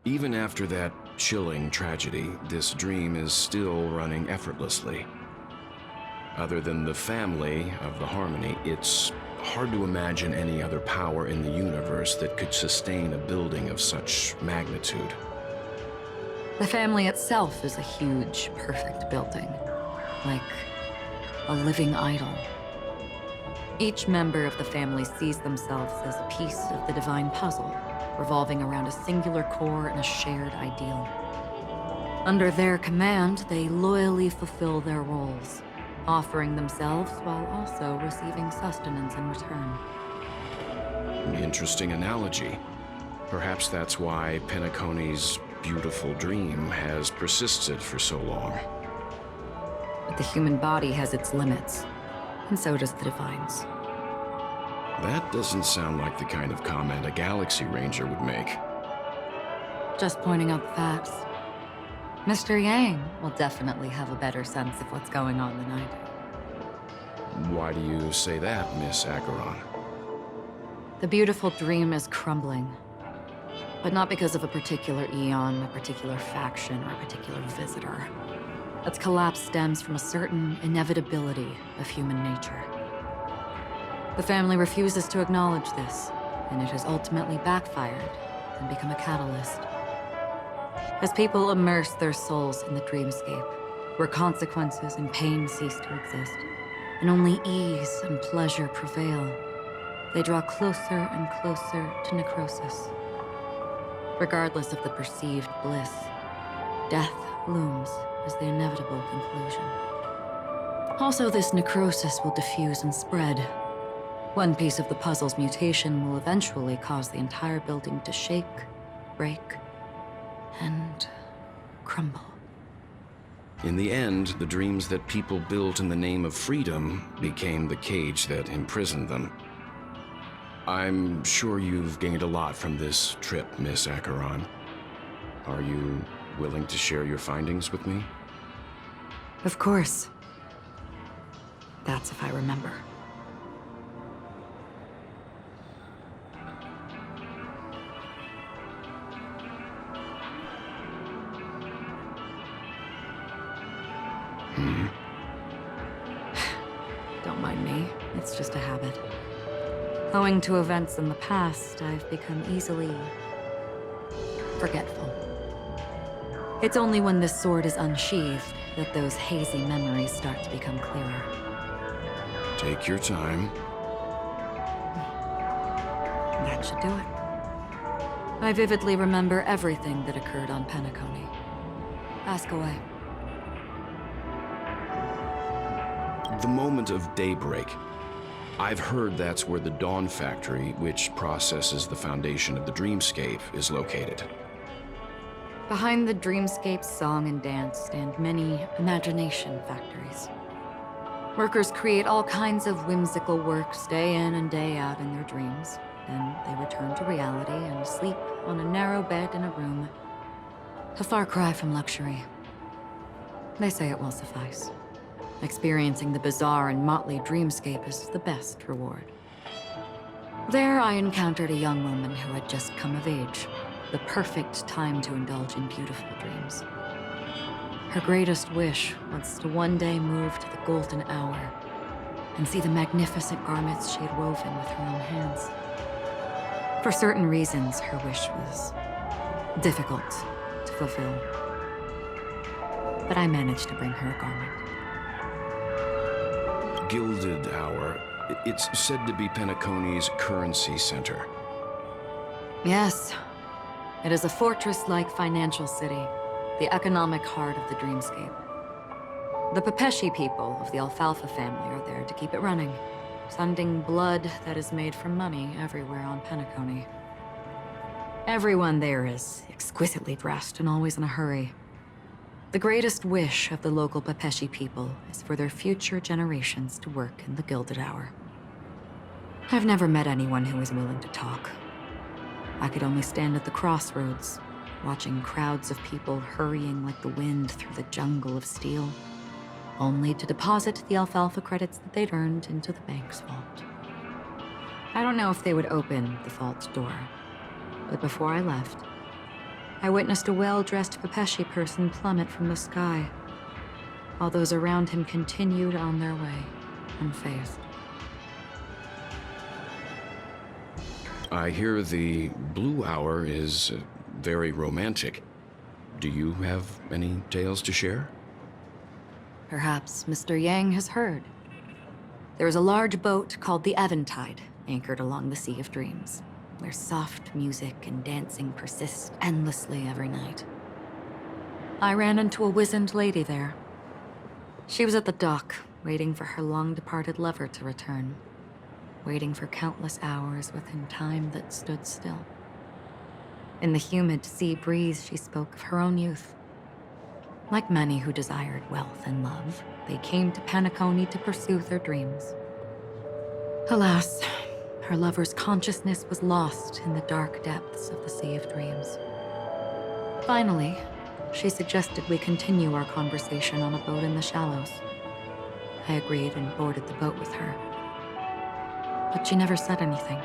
Even after that chilling tragedy, this dream is still running effortlessly. Other than the family of the Harmony, it's hard to imagine any other power in the universe that could sustain a building of such magnitude. The family itself is a huge, perfect building. Like a living idol. Each member of the family sees themselves as a piece of the divine puzzle, revolving around a singular core and a shared ideal. Under their command, they loyally fulfill their roles, offering themselves while also receiving sustenance in return. Interesting analogy. Perhaps that's why Penacony's beautiful dream has persisted for so long. But the human body has its limits, and so does the Divine's. That doesn't sound like the kind of comment a Galaxy Ranger would make. Just pointing out the facts. Mr. Yang will definitely have a better sense of what's going on than I do. Why do you say that, Miss Acheron? The beautiful dream is crumbling. But not because of a particular eon, a particular faction, or a particular visitor. Its collapse stems from a certain inevitability of human nature. The family refuses to acknowledge this, and it has ultimately backfired and become a catalyst. As people immerse their souls in the dreamscape, where consequences and pain cease to exist, and only ease and pleasure prevail, they draw closer and closer to necrosis. Regardless of the perceived bliss, death looms as the inevitable conclusion. Also, this necrosis will diffuse and spread. One piece of the puzzle's mutation will eventually cause the entire building to shake, break, and crumble. In the end, the dreams that people built in the name of freedom became the cage that imprisoned them. I'm sure you've gained a lot from this trip, Miss Acheron. Are you willing to share your findings with me? Of course. That's if I remember. Don't mind me. It's just a habit. Owing to events in the past, I've become easily forgetful. It's only when this sword is unsheathed that those hazy memories start to become clearer. Take your time. That should do it. I vividly remember everything that occurred on Penacony. Ask away. The moment of daybreak. I've heard that's where the Dawn Factory, which processes the foundation of the dreamscape, is located. Behind the dreamscape's song and dance stand many imagination factories. Workers create all kinds of whimsical works day in and day out in their dreams. Then they return to reality and sleep on a narrow bed in a room. A far cry from luxury. They say it will suffice. Experiencing the bizarre and motley dreamscape is the best reward. There I encountered a young woman who had just come of age. The perfect time to indulge in beautiful dreams. Her greatest wish was to one day move to the golden hour and see the magnificent garments she had woven with her own hands. For certain reasons, her wish was difficult to fulfill. But I managed to bring her a garment. Gilded Hour. It's said to be Penacony's currency center. Yes. It is a fortress-like financial city, the economic heart of the dreamscape. The Pepeshi people of the Alfalfa family are there to keep it running, sending blood that is made from money everywhere on Penacony. Everyone there is exquisitely dressed and always in a hurry. The greatest wish of the local Pepeshi people is for their future generations to work in the Gilded Hour. I've never met anyone who is willing to talk. I could only stand at the crossroads, watching crowds of people hurrying like the wind through the jungle of steel, only to deposit the alfalfa credits that they'd earned into the bank's vault. I don't know if they would open the vault door, but before I left, I witnessed a well-dressed Pepeshi person plummet from the sky, while those around him continued on their way, unfazed. I hear the Blue Hour is very romantic. Do you have any tales to share? Perhaps Mr. Yang has heard. There is a large boat called the Eventide, anchored along the Sea of Dreams, where soft music and dancing persist endlessly every night. I ran into a wizened lady there. She was at the dock, waiting for her long-departed lover to return, waiting for countless hours within time that stood still. In the humid sea breeze, she spoke of her own youth. Like many who desired wealth and love, they came to Penacony to pursue their dreams. Alas, her lover's consciousness was lost in the dark depths of the Sea of Dreams. Finally, she suggested we continue our conversation on a boat in the shallows. I agreed and boarded the boat with her. But she never said anything.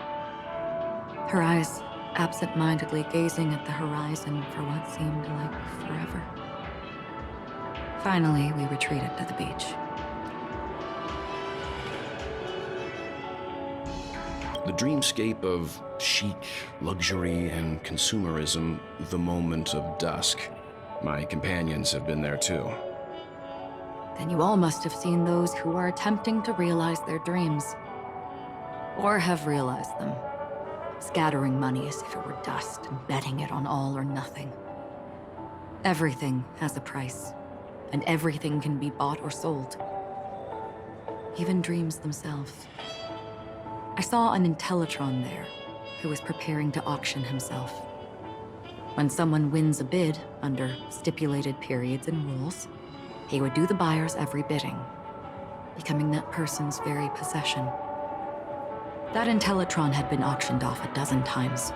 Her eyes absent-mindedly gazing at the horizon for what seemed like forever. Finally, we retreated to the beach. The dreamscape of chic, luxury, and consumerism, the moment of dusk. My companions have been there too. Then you all must have seen those who are attempting to realize their dreams. Or have realized them. Scattering money as if it were dust and betting it on all or nothing. Everything has a price, and everything can be bought or sold. Even dreams themselves. I saw an Intellitron there, who was preparing to auction himself. When someone wins a bid under stipulated periods and rules, he would do the buyer's every bidding, becoming that person's very possession. That Intellitron had been auctioned off a dozen times,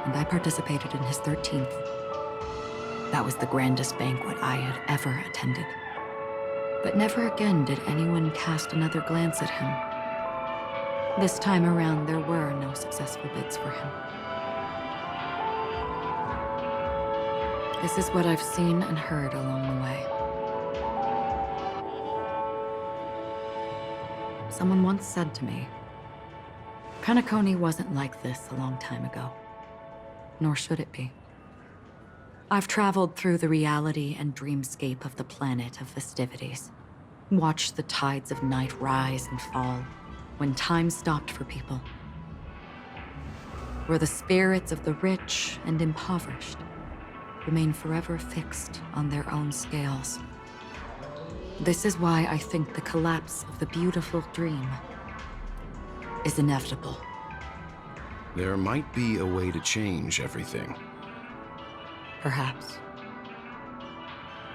and I participated in his 13th. That was the grandest banquet I had ever attended. But never again did anyone cast another glance at him. This time around, there were no successful bids for him. This is what I've seen and heard along the way. Someone once said to me, Penacony wasn't like this a long time ago, nor should it be. I've traveled through the reality and dreamscape of the planet of festivities, watched the tides of night rise and fall when time stopped for people, where the spirits of the rich and impoverished remain forever fixed on their own scales. This is why I think the collapse of the beautiful dream is inevitable. There might be a way to change everything. Perhaps.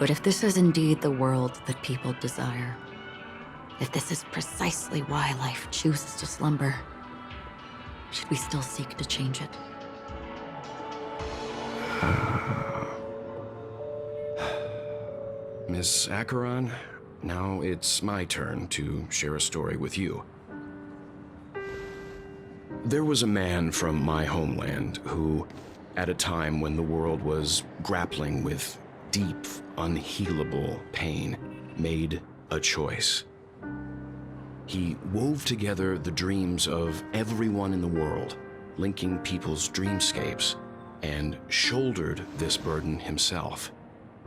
But if this is indeed the world that people desire, if this is precisely why life chooses to slumber, should we still seek to change it? Miss Acheron, now it's my turn to share a story with you. There was a man from my homeland who, at a time when the world was grappling with deep, unhealable pain, made a choice. He wove together the dreams of everyone in the world, linking people's dreamscapes, and shouldered this burden himself.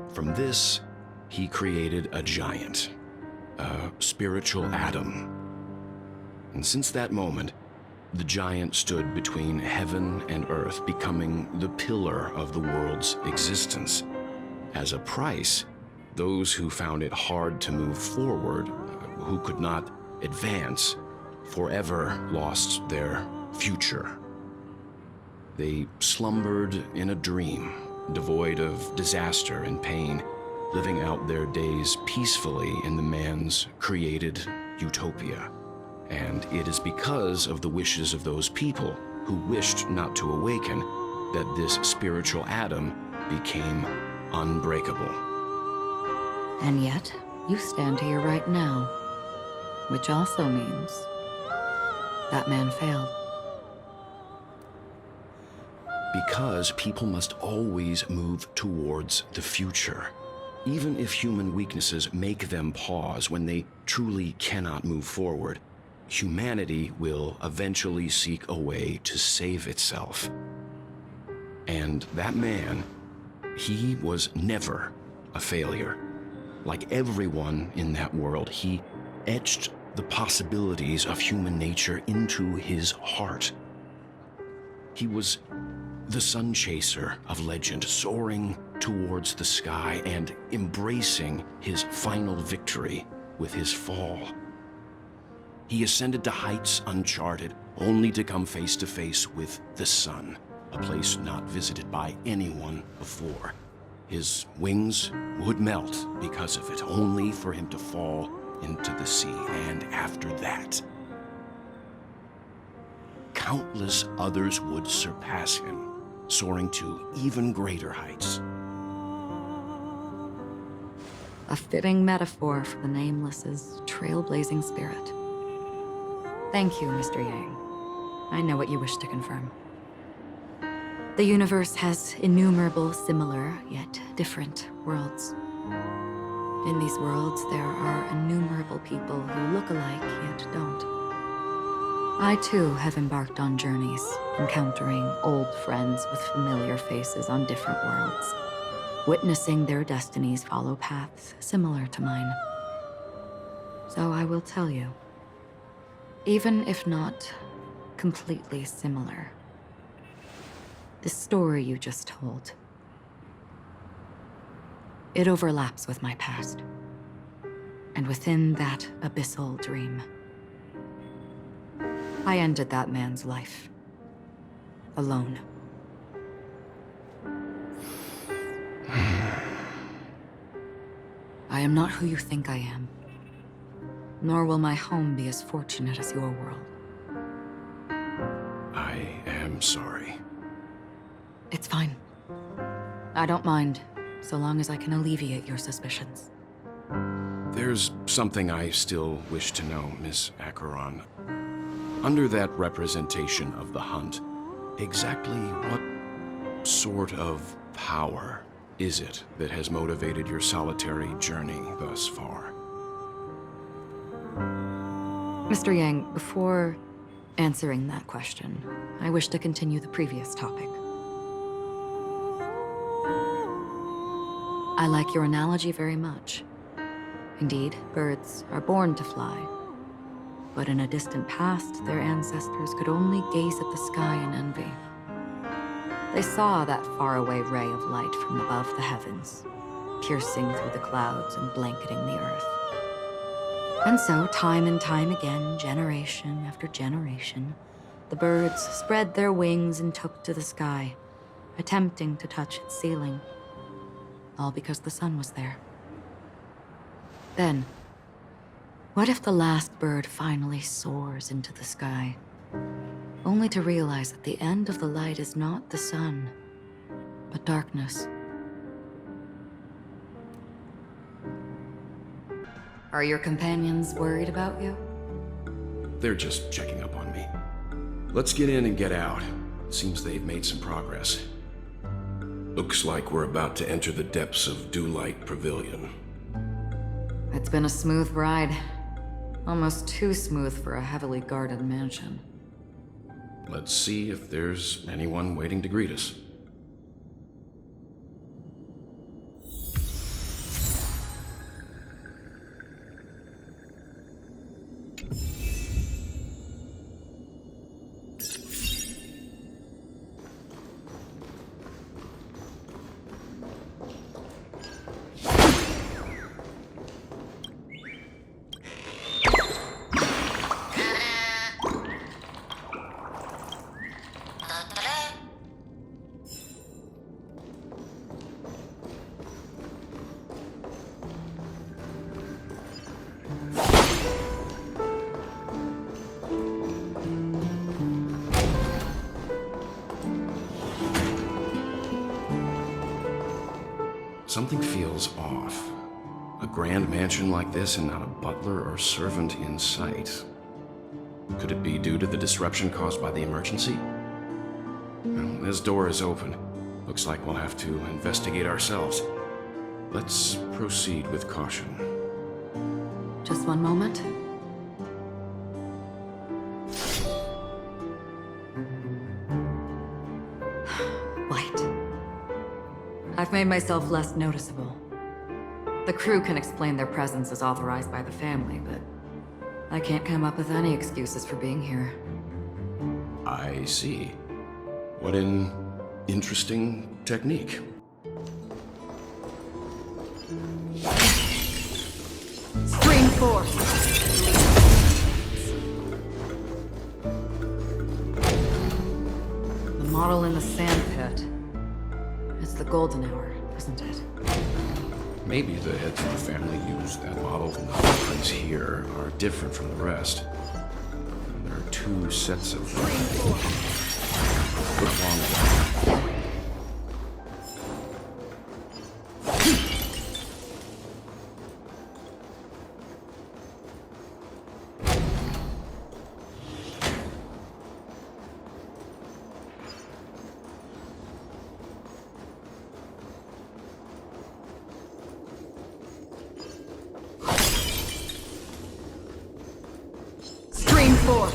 From this, he created a giant, a spiritual atom. And since that moment, the giant stood between heaven and earth, becoming the pillar of the world's existence. As a price, those who found it hard to move forward, who could not advance, forever lost their future. They slumbered in a dream, devoid of disaster and pain, living out their days peacefully in the man's created utopia. And it is because of the wishes of those people who wished not to awaken that this spiritual atom became unbreakable. And yet, you stand here right now, which also means that man failed. because people must always move towards the future. Even if human weaknesses make them pause when they truly cannot move forward, humanity will eventually seek a way to save itself. And that man, he was never a failure. Like everyone in that world, he etched the possibilities of human nature into his heart. He was the sun chaser of legend, soaring towards the sky and embracing his final victory with his fall. He ascended to heights uncharted, only to come face to face with the sun, a place not visited by anyone before. His wings would melt because of it, only for him to fall into the sea. And after that, countless others would surpass him, soaring to even greater heights. A fitting metaphor for the Nameless's trailblazing spirit. Thank you, Mr. Yang. I know what you wish to confirm. The universe has innumerable similar, yet different worlds. In these worlds, there are innumerable people who look alike, yet don't. I, too, have embarked on journeys, encountering old friends with familiar faces on different worlds, witnessing their destinies follow paths similar to mine. So I will tell you, even if not completely similar, the story you just told, it overlaps with my past. And within that abyssal dream, I ended that man's life. Alone. I am not who you think I am. Nor will my home be as fortunate as your world. I am sorry. It's fine. I don't mind, so long as I can alleviate your suspicions. There's something I still wish to know, Miss Acheron. Under that representation of the hunt, exactly what sort of power is it that has motivated your solitary journey thus far? Mr. Yang, before answering that question, I wish to continue the previous topic. I like your analogy very much. Indeed, birds are born to fly. But in a distant past, their ancestors could only gaze at the sky in envy. They saw that faraway ray of light from above the heavens, piercing through the clouds and blanketing the earth. And so, time and time again, generation after generation, the birds spread their wings and took to the sky, attempting to touch its ceiling, all because the sun was there. Then, what if the last bird finally soars into the sky, only to realize that the end of the light is not the sun, but darkness? Are your companions worried about you? They're just checking up on me. Let's get in and get out. Seems they've made some progress. Looks like we're about to enter the depths of Dewlight Pavilion. It's been a smooth ride. Almost too smooth for a heavily guarded mansion. Let's see if there's anyone waiting to greet us. Something feels off. A grand mansion like this and not a butler or servant in sight. Could it be due to the disruption caused by the emergency? Well, this door is open. Looks like we'll have to investigate ourselves. Let's proceed with caution. Just one moment. Light. I've made myself less noticeable. The crew can explain their presence as authorized by the family, but I can't come up with any excuses for being here. I see. What an interesting technique. Stream force! The model in the sand pit. It's the golden hour, isn't it? Maybe the heads of the family used that model. The footprints here are different from the rest. There are two sets of Look along the line. Stream force!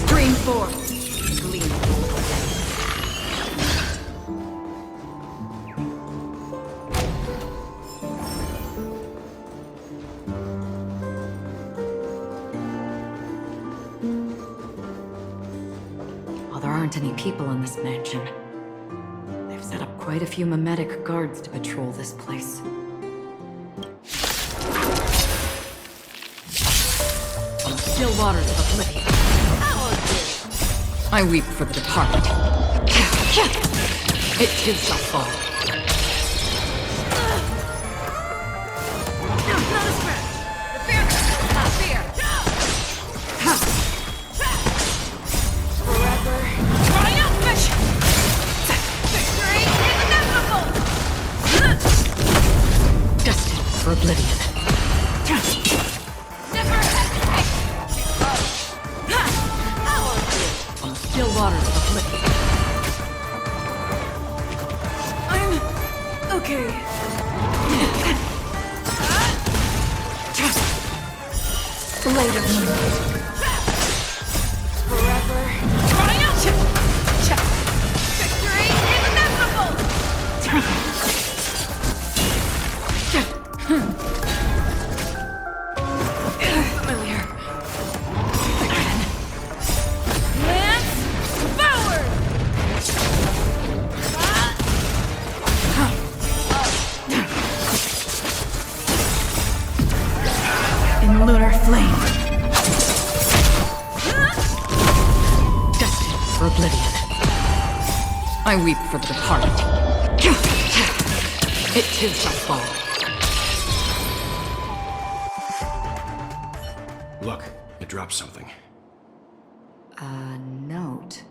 Stream force! Gleam. While there aren't any people in this mansion, they've set up quite a few mimetic guards to patrol this place. On the still waters of oblivion, I weep for the departed. It too shall fall. Not a scratch! The fear is not fear! Forever. Triumphant! Victory is inevitable! Destined for oblivion. Never hesitate! On the still waters of oblivion. I'm okay. Later. Forever. Triumph! Victory is inevitable! Familiar. Again. Lance forward! In lunar flame. Destined for oblivion. I weep for the departed. It too shall fall. Look, it dropped something. A note.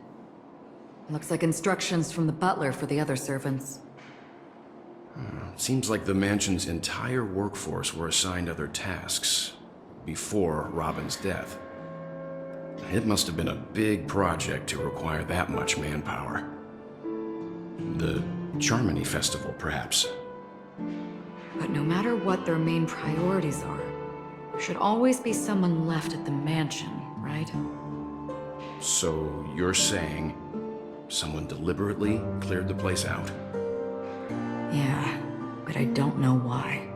Looks like instructions from the butler for the other servants. Seems like the mansion's entire workforce were assigned other tasks before Robin's death. It must have been a big project to require that much manpower. The Charmony Festival, perhaps. But no matter what their main priorities are, there should always be someone left at the mansion, right? So you're saying someone deliberately cleared the place out? Yeah, but I don't know why.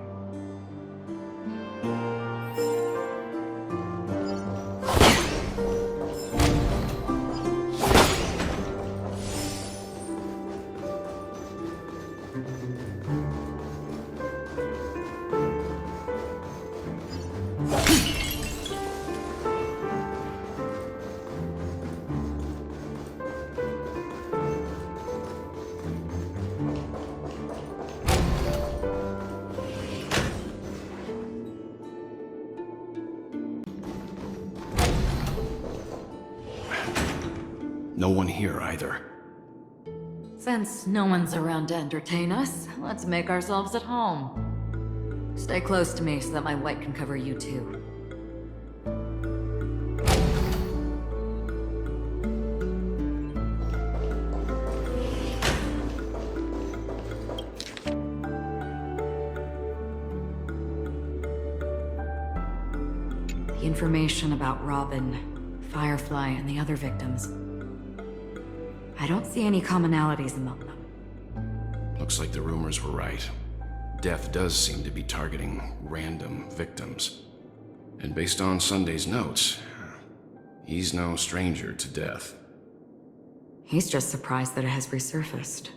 No one here either. Since no one's around to entertain us, let's make ourselves at home. Stay close to me so that my white can cover you too. The information about Robin, Firefly, and the other victims. I don't see any commonalities among them. Looks like the rumors were right. Death does seem to be targeting random victims. And based on Sunday's notes, he's no stranger to death. He's just surprised that it has resurfaced.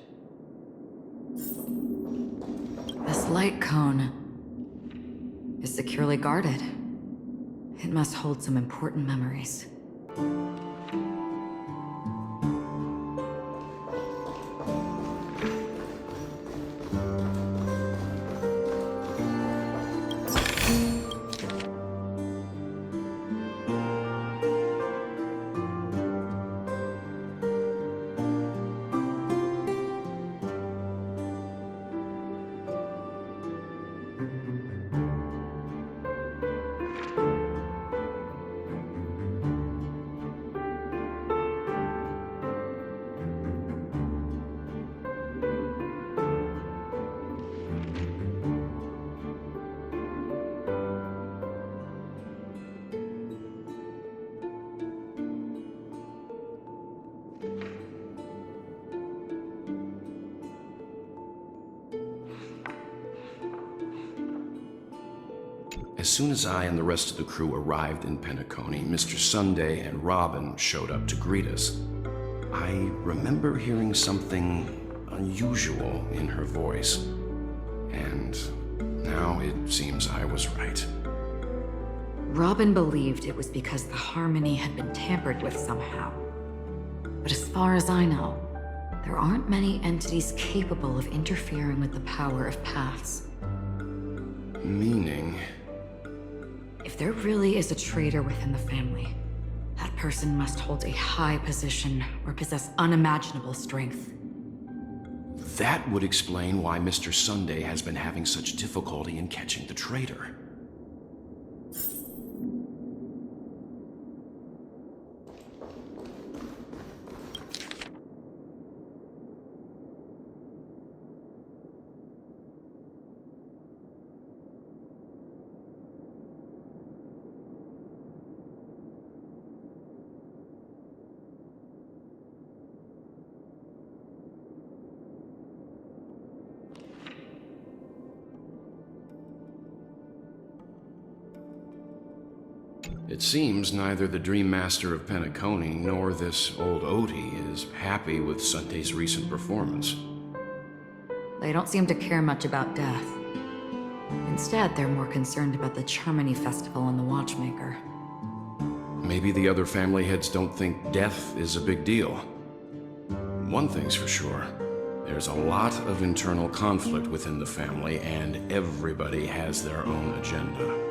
This light cone is securely guarded. It must hold some important memories. As soon as I and the rest of the crew arrived in Penacony, Mr. Sunday and Robin showed up to greet us. I remember hearing something unusual in her voice. And now it seems I was right. Robin believed it was because the harmony had been tampered with somehow. But as far as I know, there aren't many entities capable of interfering with the power of paths. Meaning? If there really is a traitor within the family, that person must hold a high position or possess unimaginable strength. That would explain why Mr. Sunday has been having such difficulty in catching the traitor. It seems neither the Dream Master of Penacony nor this old Odie is happy with Sunday's recent performance. They don't seem to care much about death. Instead, they're more concerned about the Charmony Festival and the Watchmaker. Maybe the other family heads don't think death is a big deal. One thing's for sure. There's a lot of internal conflict within the family, and everybody has their own agenda.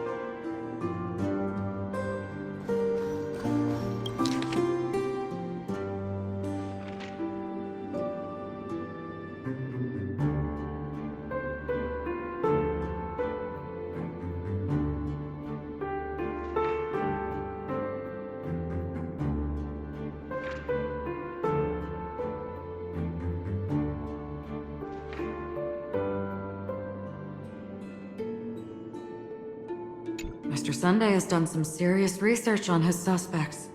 Mr. Sunday has done some serious research on his suspects.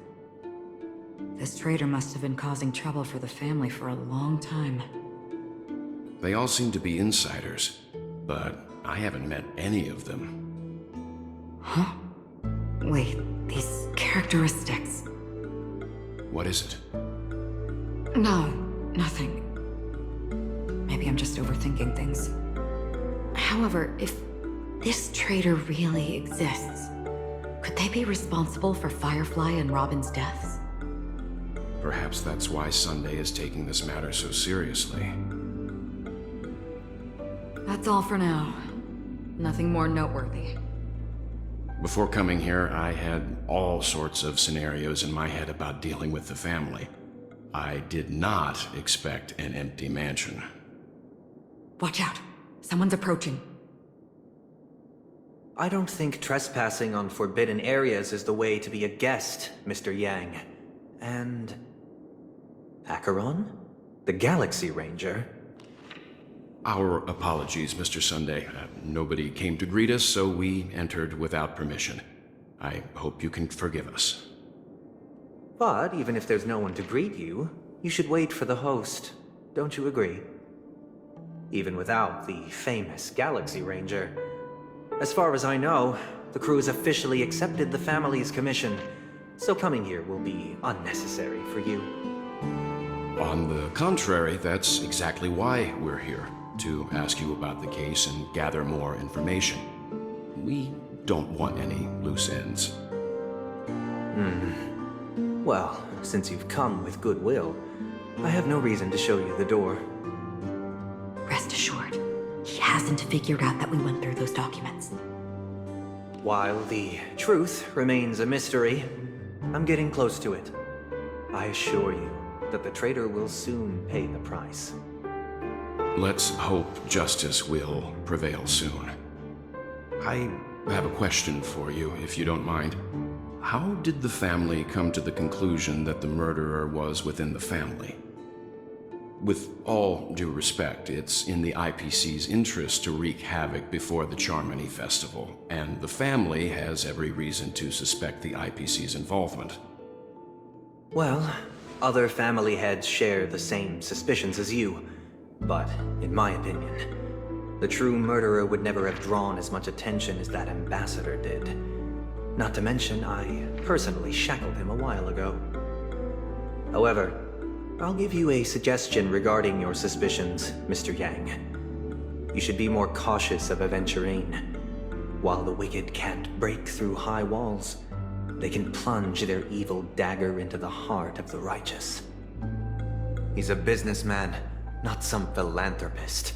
This traitor must have been causing trouble for the family for a long time. They all seem to be insiders, but I haven't met any of them. Huh? Wait, these characteristics... What is it? No, nothing. Maybe I'm just overthinking things. However, if this traitor really exists, could they be responsible for Firefly and Robin's deaths? Perhaps that's why Sunday is taking this matter so seriously. That's all for now. Nothing more noteworthy. Before coming here, I had all sorts of scenarios in my head about dealing with the family. I did not expect an empty mansion. Watch out. Someone's approaching. I don't think trespassing on forbidden areas is the way to be a guest, Mr. Yang. And... Acheron? The Galaxy Ranger? Our apologies, Mr. Sunday. Nobody came to greet us, so we entered without permission. I hope you can forgive us. But even if there's no one to greet you, you should wait for the host. Don't you agree? Even without the famous Galaxy Ranger. As far as I know, the crew has officially accepted the family's commission, so coming here will be unnecessary for you. On the contrary, that's exactly why we're here, to ask you about the case and gather more information. We don't want any loose ends. Well, since you've come with goodwill, I have no reason to show you the door. Rest assured, he hasn't figured out that we went through those documents. While the truth remains a mystery, I'm getting close to it. I assure you that the traitor will soon pay the price. Let's hope justice will prevail soon. I have a question for you, if you don't mind. How did the family come to the conclusion that the murderer was within the family? With all due respect, it's in the IPC's interest to wreak havoc before the Charmony Festival, and the family has every reason to suspect the IPC's involvement. Well, other family heads share the same suspicions as you, but in my opinion, the true murderer would never have drawn as much attention as that ambassador did. Not to mention, I personally shackled him a while ago. However, I'll give you a suggestion regarding your suspicions, Mr. Yang. You should be more cautious of Acheron. While the wicked can't break through high walls, they can plunge their evil dagger into the heart of the righteous. He's a businessman, not some philanthropist.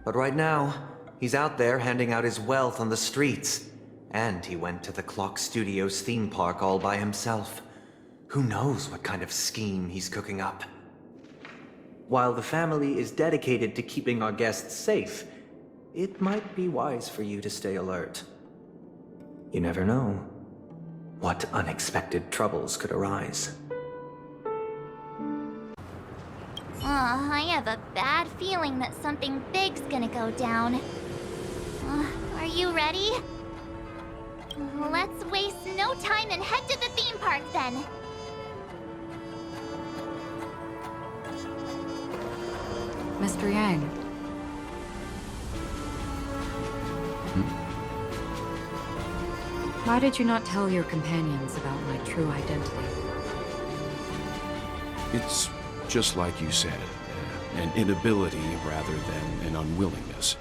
But right now, he's out there handing out his wealth on the streets. And he went to the Clock Studios theme park all by himself. Who knows what kind of scheme he's cooking up? While the family is dedicated to keeping our guests safe, it might be wise for you to stay alert. You never know what unexpected troubles could arise. I have a bad feeling that something big's gonna go down. Are you ready? Let's waste no time and head to the theme park then. Mr. Yang. Why did you not tell your companions about my true identity? It's just like you said, an inability rather than an unwillingness.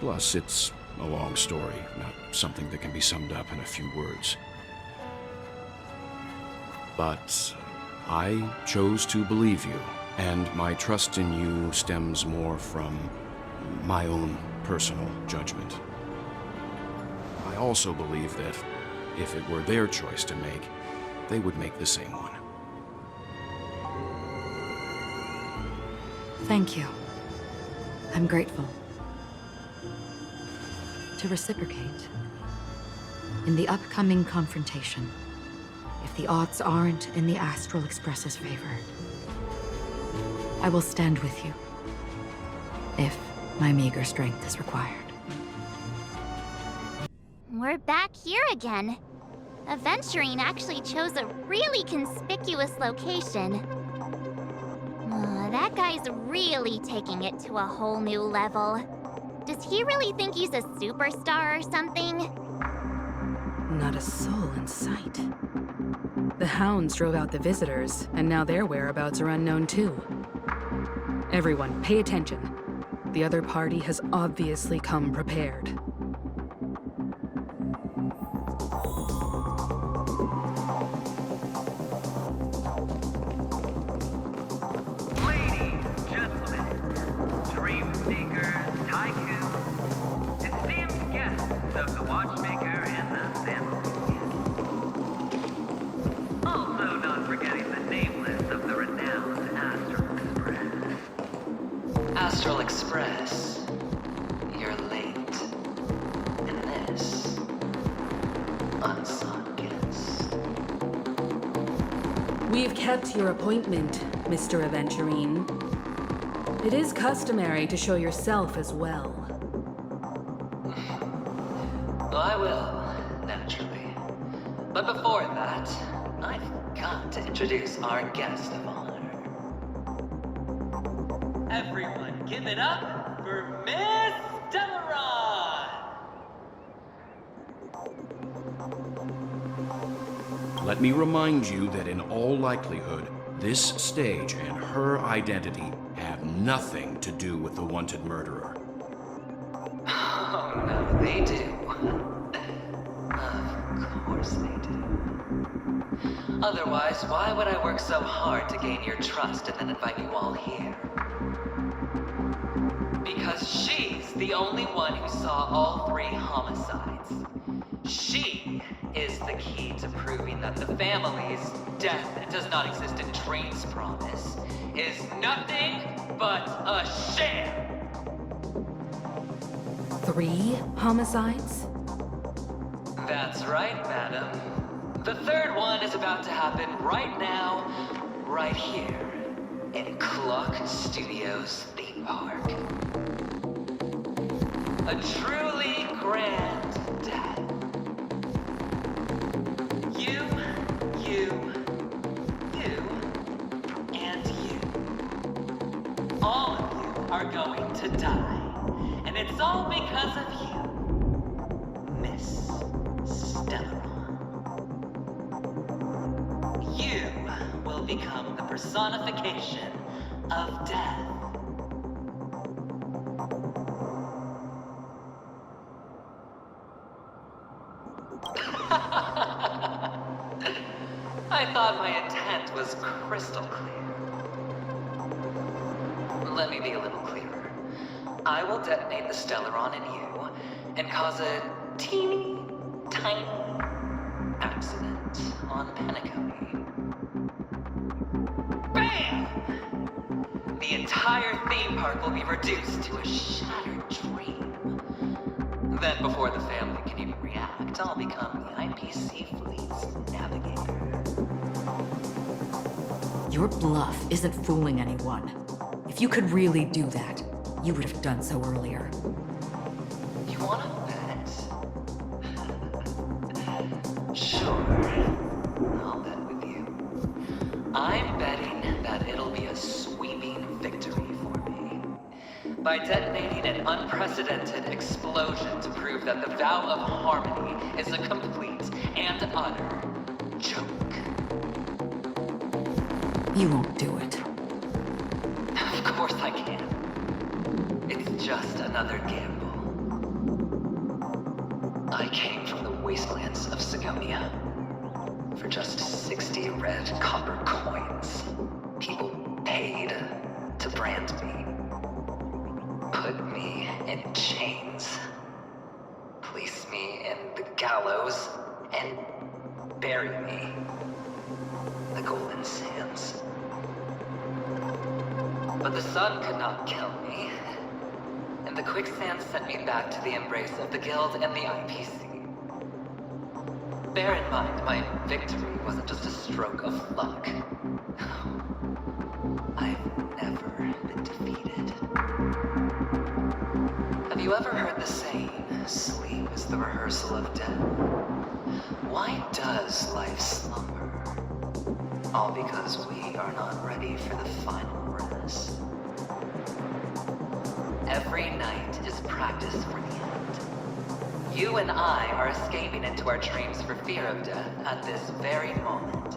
Plus, it's a long story, not something that can be summed up in a few words. But I chose to believe you, and my trust in you stems more from my own personal judgment. I also believe that if it were their choice to make, they would make the same one. Thank you. I'm grateful. To reciprocate, in the upcoming confrontation, if the odds aren't in the Astral Express's favor, I will stand with you, if my meager strength is required. We're back here again. Aventurine actually chose a really conspicuous location. That guy's really taking it to a whole new level. Does he really think he's a superstar or something? Not a soul in sight. The hounds drove out the visitors, and now their whereabouts are unknown too. Everyone, pay attention. The other party has obviously come prepared. Ladies, gentlemen, dream seekers, tycoons, esteemed guests of the Watchmaker and the family. Also not forgetting the nameless of the renowned you've kept your appointment, Mr. Aventurine. It is customary to show yourself as well. I will, naturally. But before that, I've got to introduce our guest of honor. Everyone, give it up for Miss Acheron! Let me remind you that in all likelihood, this stage and her identity have nothing to do with the wanted murderer. Oh, no, they do. Of course they do. Otherwise, why would I work so hard to gain your trust and then invite you all here? Because she's the only one who saw all 3 homicides. She is the key to proving that the family's death does not exist in Train's promise is nothing but a sham. 3 homicides? That's right, madam. The 3rd one is about to happen right now, right here, in Clock Studios theme park. A truly grand death. You, and you. All of you are going to die. And it's all because of you, Miss Stella. You will become the personification of death. I thought my intent was crystal clear. Let me be a little clearer. I will detonate the Stellaron in you and cause a teeny, tiny accident on Penacony. Bam! The entire theme park will be reduced to a shattered dream. Then before the family can even react, I'll become the IPC fleet's navigator. Your bluff isn't fooling anyone. If you could really do that, you would have done so earlier. You wanna bet? Sure. I'll bet with you. I'm betting that it'll be a sweeping victory for me. By detonating an unprecedented explosion to prove that the vow of harmony is a complete and utter joke. You won't do it. Of course I can. It's just another gamble. I came from the wastelands of Sigonia. For just 60 red copper coins, people paid to brand me. Put me in chains. Place me in the gallows and bury me. The Golden Sands. But the sun could not kill me, and the quicksand sent me back to the embrace of the Guild and the IPC. Bear in mind, my victory wasn't just a stroke of luck. I've never been defeated. Have you ever heard the saying, sleep is the rehearsal of death? Why does life slumber? All because we are not ready for the final rest. Every night is practice for the end. You and I are escaping into our dreams for fear of death at this very moment.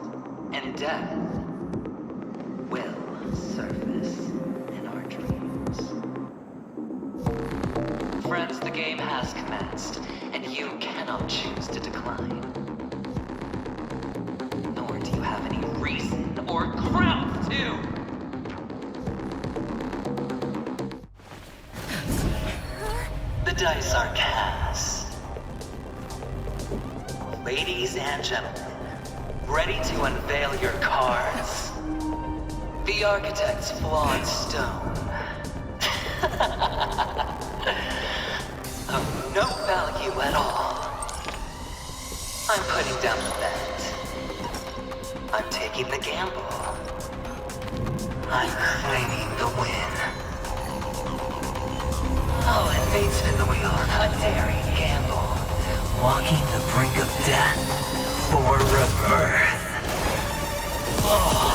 And death will surface in our dreams. Friends, the game has commenced, and you cannot choose to decline. Nor do you have any reason or grounds to! The dice are cast. Ladies and gentlemen, ready to unveil your cards. The architect's flawed stone. Of no value at all. I'm putting down the bet. I'm taking the gamble. I'm claiming the win. Oh, and fate spin the wheel. A daring gamble. Walking the brink of death for rebirth. Oh.